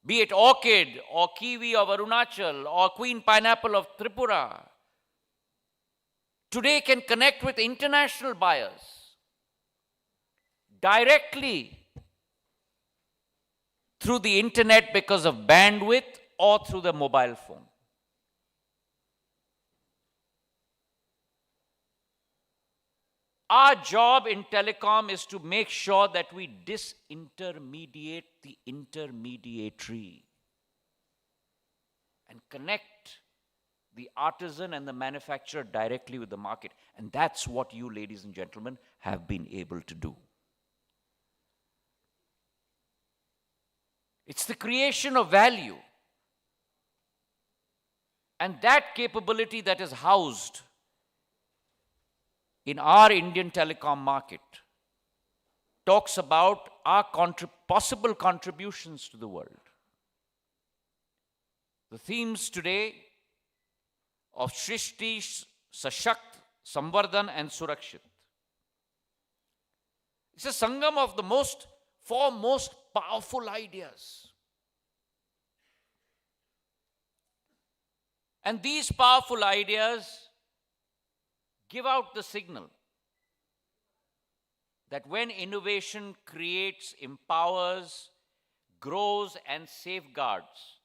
be it orchid or kiwi of Arunachal or queen pineapple of Tripura, today can connect with international buyers directly through the internet because of bandwidth or through the mobile phone. Our job in telecom is to make sure that we disintermediate the intermediary and connect the artisan and the manufacturer directly with the market. And that's what you, ladies and gentlemen, have been able to do. It's the creation of value. And that capability that is housed in our Indian telecom market talks about our possible contributions to the world. The themes today of Shrishti, Sashakt, Samvardhan and Surakshit. It's a sangam of the four most powerful ideas. And these powerful ideas give out the signal that when innovation creates, empowers, grows, and safeguards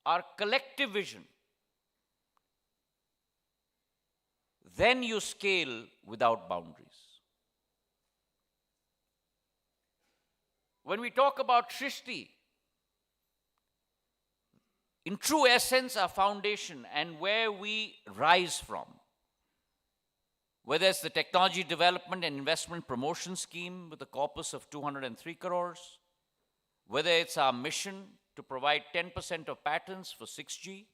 our collective vision, then you scale without boundaries. When we talk about Shrishti, in true essence, our foundation and where we rise from, whether it's the Technology Development and Investment Promotion Scheme with a corpus of 203 crores, whether it's our mission to provide 10% of patents for 6G.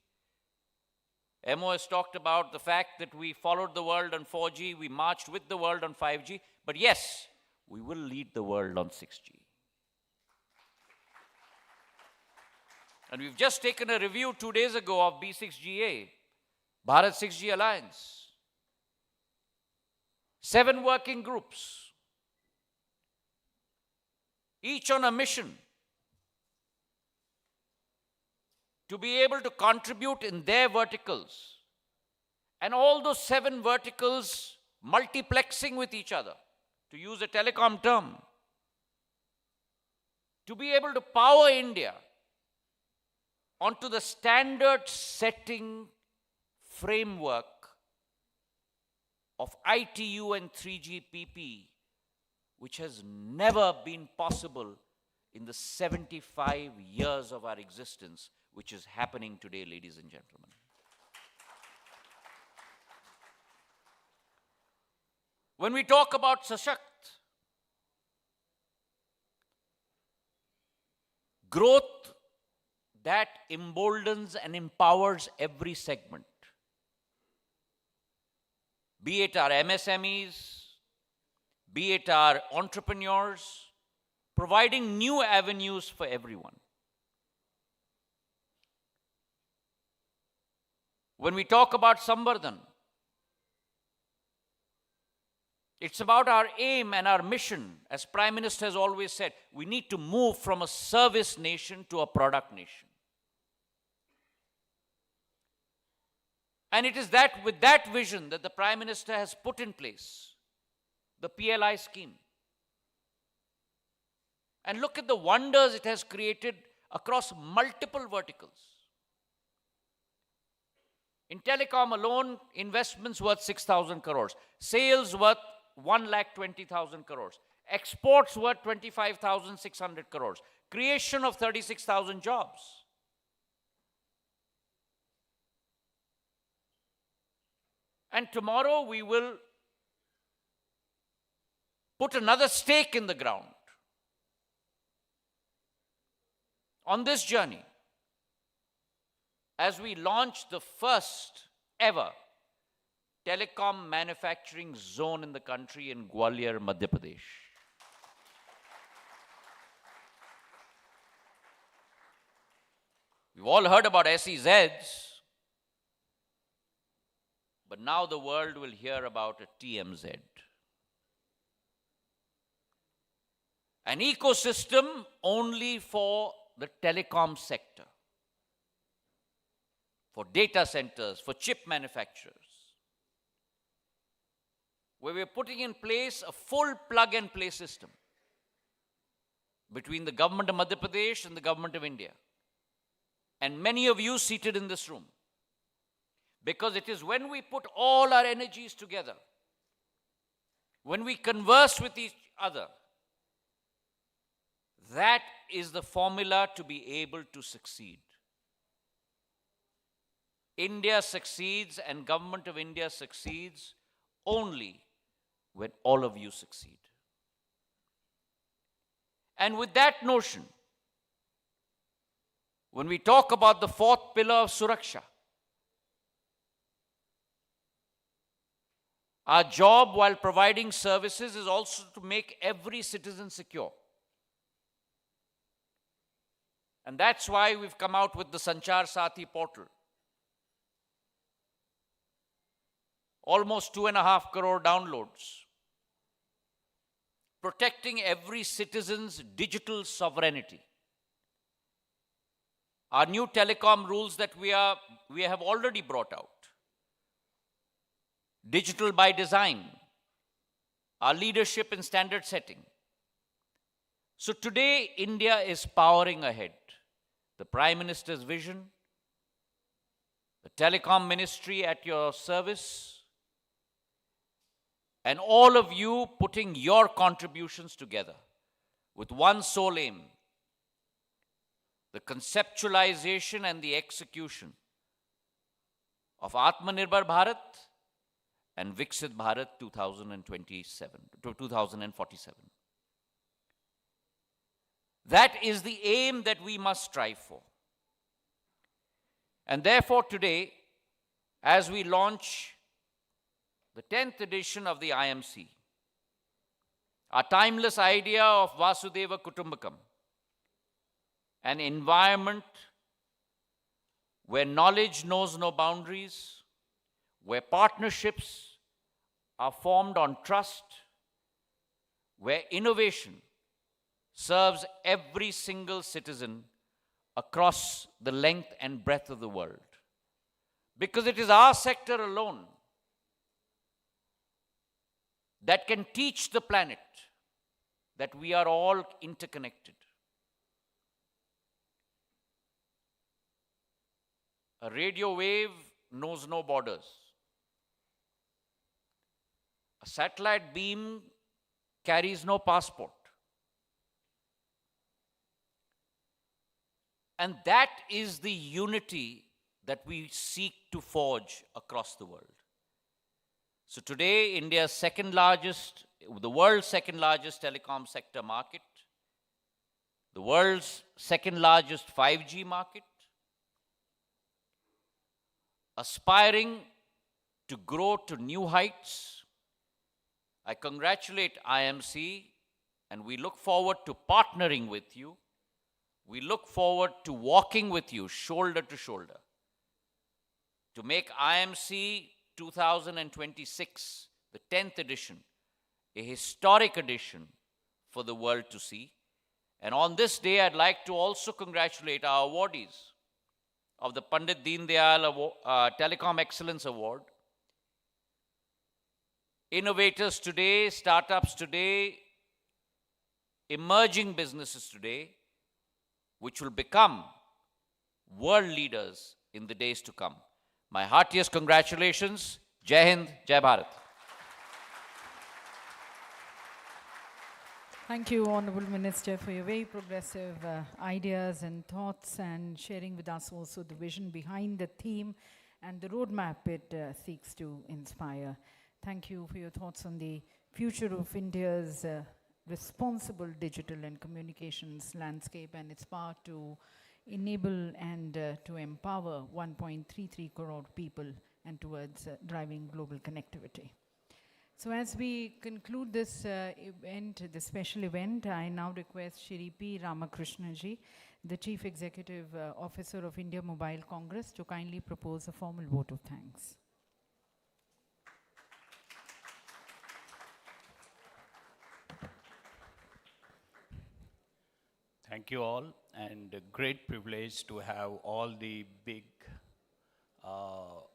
MO has talked about the fact that we followed the world on 4G, we marched with the world on 5G, but yes, we will lead the world on 6G. And we've just taken a review 2 days ago of B6GA, Bharat 6G Alliance. 7 working groups, each on a mission to be able to contribute in their verticals. And all those 7 verticals multiplexing with each other, to use a telecom term, to be able to power India onto the standard-setting framework of ITU and 3GPP, which has never been possible in the 75 years of our existence, which is happening today, ladies and gentlemen. When we talk about Sashakt, growth that emboldens and empowers every segment, be it our MSMEs, be it our entrepreneurs, providing new avenues for everyone. When we talk about Samvardhan, it's about our aim and our mission. As Prime Minister has always said, we need to move from a service nation to a product nation. And it is that with that vision that the Prime Minister has put in place the PLI scheme. And look at the wonders it has created across multiple verticals. In telecom alone, investments worth 6,000 crores, sales worth 1,20,000 crores, exports worth 25,600 crores, creation of 36,000 jobs. And tomorrow we will put another stake in the ground on this journey as we launch the first ever telecom manufacturing zone in the country in Gwalior, Madhya Pradesh. We've all heard about SEZs, but now the world will hear about a TMZ. An ecosystem only for the telecom sector, for data centers, for chip manufacturers, where we're putting in place a full plug-and-play system between the government of Madhya Pradesh and the government of India. And many of you seated in this room. Because it is when we put all our energies together, when we converse with each other, that is the formula to be able to succeed. India succeeds and Government of India succeeds only when all of you succeed. And with that notion, when we talk about the fourth pillar of Suraksha, our job while providing services is also to make every citizen secure. And that's why we've come out with the Sanchar Sathi portal. Almost 2.5 crore downloads. Protecting every citizen's digital sovereignty. Our new telecom rules that we have already brought out. Digital by design. Our leadership in standard setting. So today, India is powering ahead. The Prime Minister's vision, the Telecom Ministry at your service, and all of you putting your contributions together with one sole aim, the conceptualization and the execution of Atmanirbhar Bharat and Viksit Bharat 2047. That is the aim that we must strive for. And therefore today, as we launch the 10th edition of the IMC, our timeless idea of Vasudhaiva Kutumbakam, an environment where knowledge knows no boundaries, where partnerships are formed on trust, where innovation serves every single citizen across the length and breadth of the world. Because it is our sector alone that can teach the planet that we are all interconnected. A radio wave knows no borders. A satellite beam carries no passport. And that is the unity that we seek to forge across the world. So today, India's second largest, the world's second largest telecom sector market, the world's second largest 5G market, aspiring to grow to new heights. I congratulate IMC, and we look forward to partnering with you. We look forward to walking with you shoulder to shoulder to make IMC 2026, the 10th edition, a historic edition for the world to see. And on this day, I'd like to also congratulate our awardees of the Pandit Deen Dayal Telecom Excellence Award. Innovators today, startups today, emerging businesses today, which will become world leaders in the days to come. My heartiest congratulations. Jai Hind, Jai Bharat. Thank you, Honorable Minister, for your very progressive ideas and thoughts, and sharing with us also the vision behind the theme and the roadmap it seeks to inspire. Thank you for your thoughts on the future of India's responsible digital and communications landscape and its power to enable and to empower 1.33 crore people and towards driving global connectivity. So as we conclude this event, this special event, I now request Shri P. Ramakrishnaji, the Chief Executive Officer of India Mobile Congress, to kindly propose a formal vote of thanks. Thank you all, and a great privilege to have all the big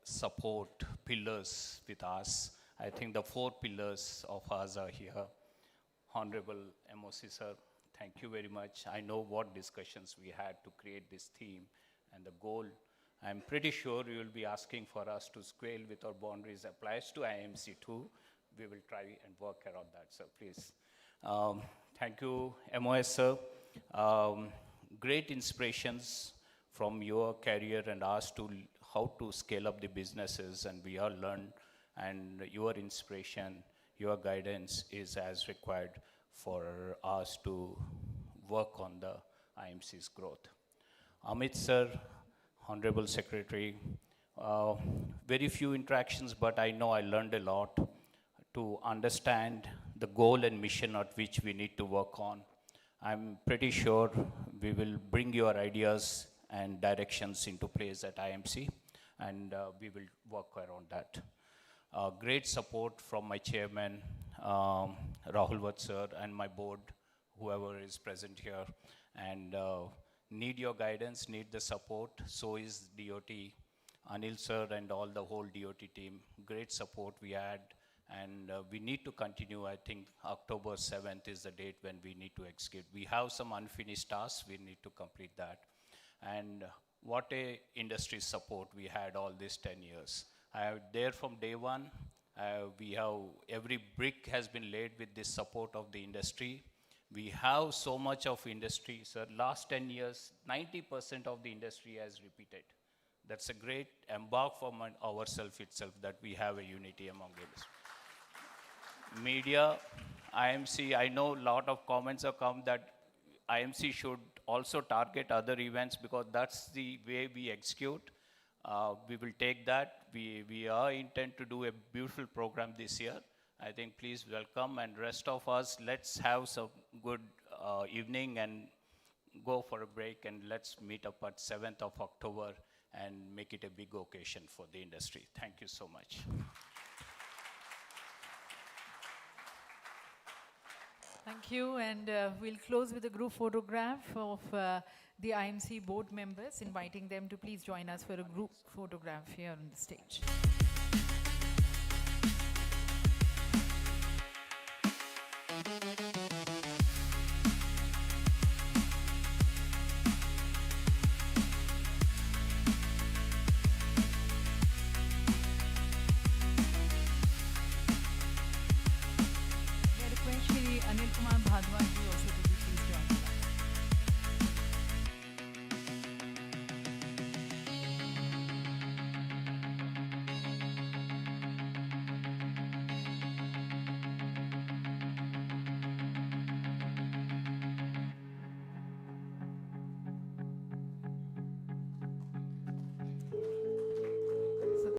support pillars with us. I think the 4 pillars of us are here. Honorable MOC sir, thank you very much. I know what discussions we had to create this theme and the goal. I'm pretty sure you will be asking for us to scale with our boundaries applies to IMC too. We will try and work around that, sir, please. Thank you, MOS sir. Great inspirations from your career and us to how to scale up the businesses, and we all learned, and your inspiration, your guidance is as required for us to work on the IMC's growth. Amit sir, Honorable Secretary, very few interactions, but I know I learned a lot to understand the goal and mission at which we need to work on. I'm pretty sure we will bring your ideas and directions into place at IMC, and we will work around that. Great support from my chairman, Rahul Vatt sir, and my board, whoever is present here, and need your guidance, need the support. So is DOT, Anil sir, and all the whole DOT team. Great support we had. And we need to continue. I think October 7th is the date when we need to execute. We have some unfinished tasks, we need to complete that. And what a industry support we had all these 10 years. I have there from day one. We have, every brick has been laid with this support of the industry. We have so much of industry, sir. Last 10 years, 90% of the industry has repeated. That's a great embark from ourselves itself that we have a unity among the industry. Media, IMC, I know a lot of comments have come that IMC should also target other events because that's the way we execute. We will take that. We are intent to do a beautiful program this year. I think please welcome, and rest of us, let's have some good evening and go for a break, and let's meet up at 7th of October and make it a big occasion for the industry. Thank you so much. Thank you, and we'll close with a group photograph of the IMC board members, inviting them to please join us for a group photograph here on the stage.